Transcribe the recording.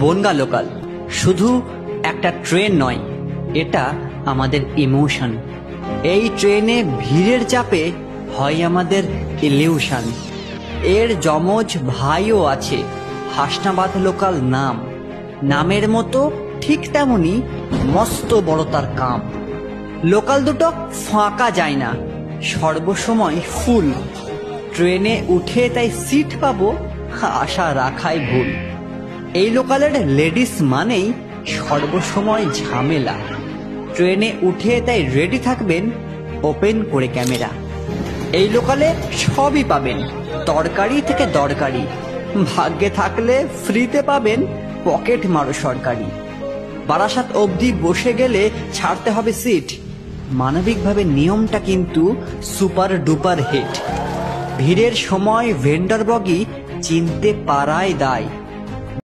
Bongaon local শুধু একটা train নয়, এটা আমাদের ইমোশন। এই ট্রেনে ভিড়ের চাপে হয় আমাদের ইলিউশন। এর যমজ ভাইও আছে, হাসনাবাদ লোকাল নাম। নামের মতো ঠিক তেমনি মস্ত বড় তার কাম। লোকাল দুটো ফাঁকা যায় না, সর্বসময় ফুল। ট্রেনে উঠে তাই সিট পাবো আশা রাখাই ভুল। এই লোকালের লেডিস মানেই সর্বসময় ঝামেলা। ট্রেনে উঠে তাই রেডি থাকবেন ওপেন করে ক্যামেরা। এই লোকালে সবই পাবেন, তরকারি থেকে দরকারি। ভাগ্যে থাকলে ফ্রিতে পাবেন পকেট মারো সরকারি। বারাসাত অবধি বসে গেলে ছাড়তে হবে সিট। মানবিকভাবে নিয়মটা কিন্তু সুপার ডুপার হিট। ভিড়ের সময় ভেন্ডার বগি চিনতে পারাই দায়।